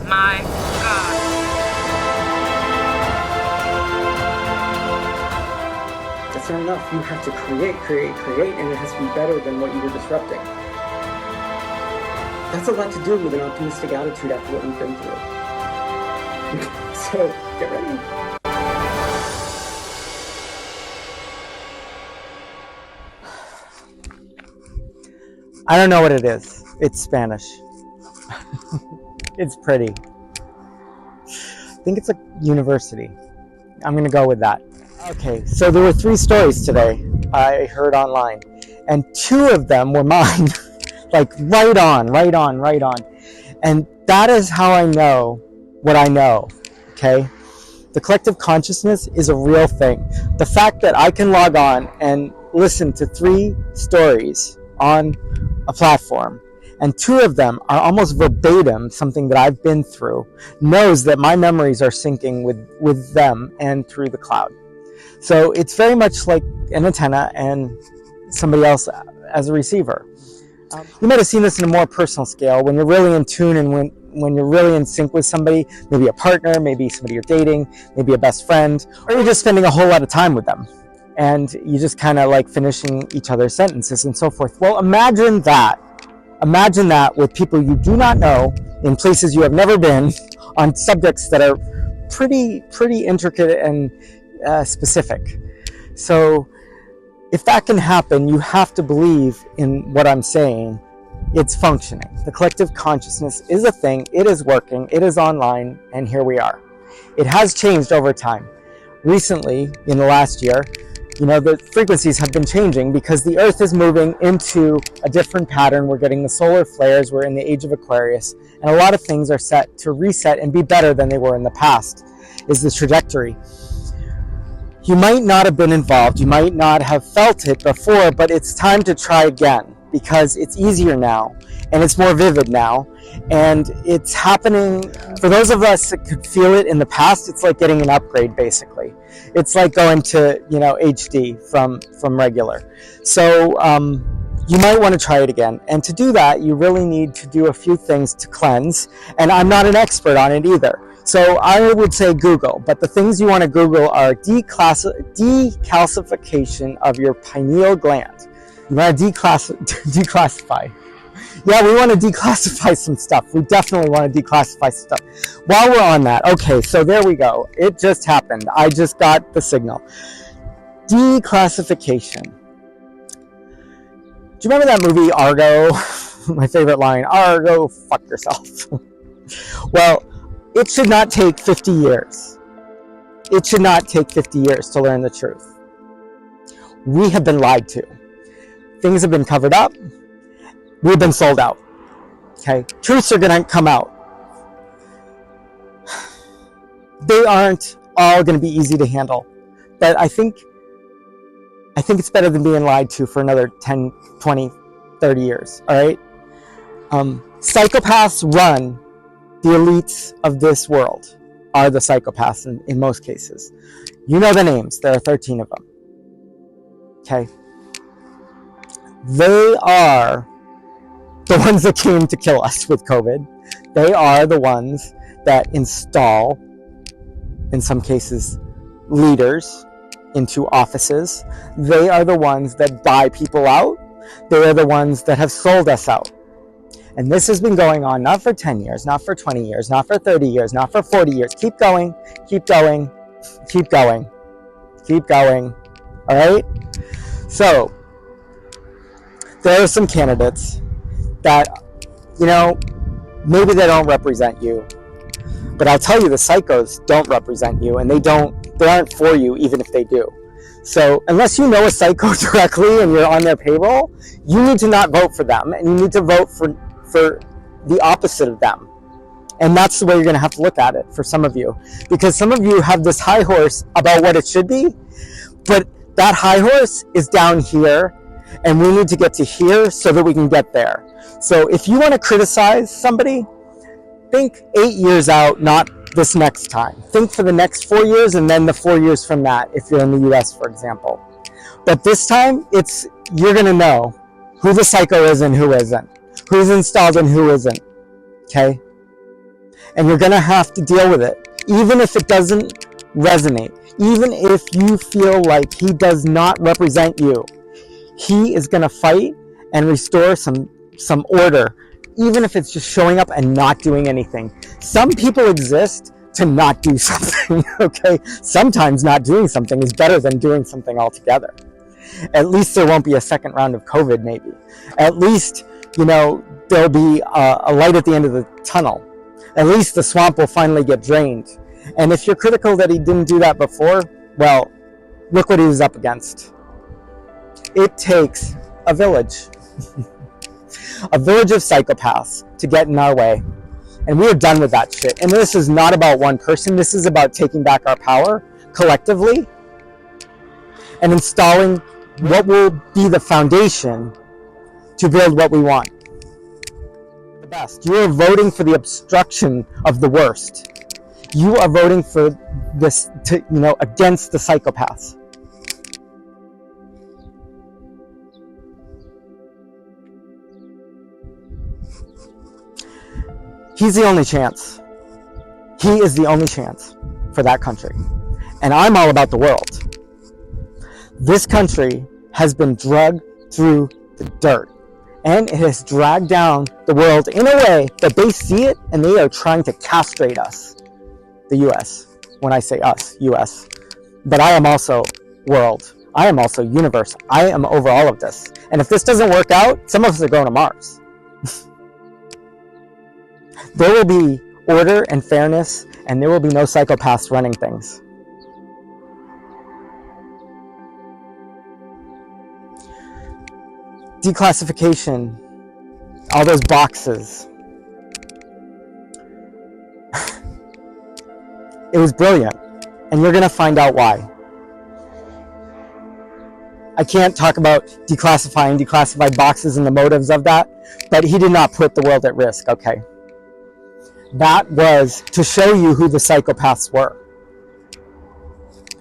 my God. That's not enough. You have to create, and it has to be better than what you were disrupting. That's a lot to do with an optimistic attitude after what we've been through. So, get ready. I don't know what it is. It's Spanish. It's pretty. I think it's a university. I'm going to go with that. Okay, so there were 3 stories today I heard online, and 2 of them were mine. Like right on. And that is how I know what I know, okay? The collective consciousness is a real thing. The fact that I can log on and listen to 3 stories on a platform, and 2 of them are almost verbatim something that I've been through, knows that my memories are syncing with them and through the cloud. So it's very much like an antenna and somebody else as a receiver. You might have seen this in a more personal scale when you're really in tune and when you're really in sync with somebody, maybe a partner, maybe somebody you're dating, maybe a best friend, or you're just spending a whole lot of time with them and you just kind of like finishing each other's sentences and so forth. Well, imagine that with people you do not know in places you have never been on subjects that are pretty intricate and specific. So if that can happen, you have to believe in what I'm saying. It's functioning. The collective consciousness is a thing. It is working. It is online. And here we are. It has changed over time. Recently, in the last year, the frequencies have been changing because the Earth is moving into a different pattern. We're getting the solar flares. We're in the age of Aquarius. And a lot of things are set to reset and be better than they were in the past, is the trajectory. You might not have been involved, you might not have felt it before, but it's time to try again because it's easier now and it's more vivid now, and it's happening. For those of us that could feel it in the past, it's like getting an upgrade basically. It's like going to HD from regular. So you might want to try it again, and to do that you really need to do a few things to cleanse, and I'm not an expert on it either. So I would say Google, but the things you want to Google are de-calcification of your pineal gland. You want to declassify. Yeah, we want to declassify some stuff. We definitely want to declassify stuff. While we're on that, okay, so there we go. It just happened. I just got the signal. Declassification. Do you remember that movie Argo? My favorite line, Argo, fuck yourself. Well, it should not take 50 years. It should not take 50 years to learn the truth. We have been lied to. Things have been covered up. We've been sold out. Okay? Truths are going to come out. They aren't all going to be easy to handle. But I think it's better than being lied to for another 10, 20, 30 years. All right? Psychopaths run. The elites of this world are the psychopaths in most cases. You know the names. There are 13 of them. Okay? They are the ones that came to kill us with COVID. They are the ones that install, in some cases, leaders into offices. They are the ones that buy people out. They are the ones that have sold us out. And this has been going on not for 10 years, not for 20 years, not for 30 years, not for 40 years. Keep going, keep going, keep going, keep going. All right? So, there are some candidates that, maybe they don't represent you. But I'll tell you, the psychos don't represent you, and they aren't for you even if they do. So unless you know a psycho directly and you're on their payroll, you need to not vote for them, and you need to vote for the opposite of them. And that's the way you're going to have to look at it for some of you, because some of you have this high horse about what it should be, but that high horse is down here, and we need to get to here so that we can get there. So if you want to criticize somebody, think 8 years out, not this next time. Think for the next 4 years and then the 4 years from that, if you're in the US, for example. But this time, you're going to know who the psycho is and who isn't, who's installed and who isn't, okay? And you're going to have to deal with it, even if it doesn't resonate, even if you feel like he does not represent you. He is going to fight and restore some order, even if it's just showing up and not doing anything. Some people exist to not do something, okay? Sometimes not doing something is better than doing something altogether. At least there won't be a second round of COVID, maybe. At least, there'll be a light at the end of the tunnel. At least the swamp will finally get drained. And if you're critical that he didn't do that before, well, look what he was up against. It takes a village. A village of psychopaths to get in our way. And we are done with that shit. And this is not about one person. This is about taking back our power collectively and installing what will be the foundation to build what we want. The best. You are voting for the obstruction of the worst. You are voting for this, against the psychopaths. He's the only chance. He is the only chance for that country. And I'm all about the world. This country has been dragged through the dirt. And it has dragged down the world in a way that they see it and they are trying to castrate us. The US. When I say us, US. But I am also world. I am also universe. I am over all of this. And if this doesn't work out, some of us are going to Mars. There will be order and fairness, and there will be no psychopaths running things. Declassification, all those boxes. It was brilliant, and you're going to find out why. I can't talk about declassified boxes and the motives of that, but he did not put the world at risk, okay? That was to show you who the psychopaths were.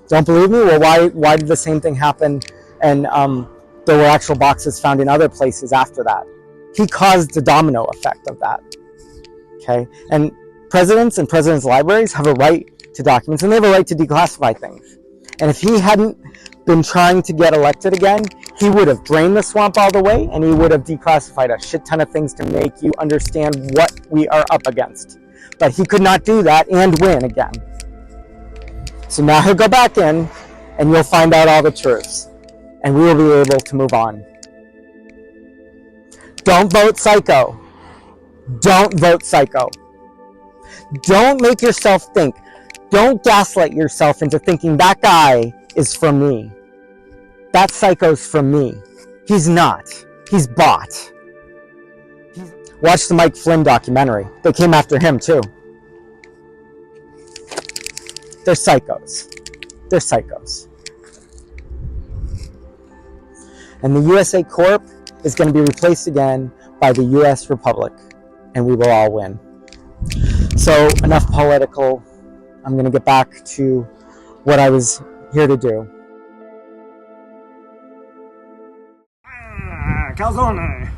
Don't believe me? Well, why did the same thing happen? And there were actual boxes found in other places after that. He caused the domino effect of that. Okay? And presidents and presidents' libraries have a right to documents, and they have a right to declassify things. And if he hadn't been trying to get elected again, he would have drained the swamp all the way, and he would have declassified a shit ton of things to make you understand what we are up against. But he could not do that and win again. So now he'll go back in, and you'll find out all the truths. And we will be able to move on. Don't vote psycho. Don't vote psycho. Don't make yourself think. Don't gaslight yourself into thinking that guy is for me. That psycho's for me. He's not. He's bought. Watch the Mike Flynn documentary. They came after him too. They're psychos. They're psychos. And the USA Corp is going to be replaced again by the US Republic. And we will all win. So enough political. I'm going to get back to what I was here to do. Calzone.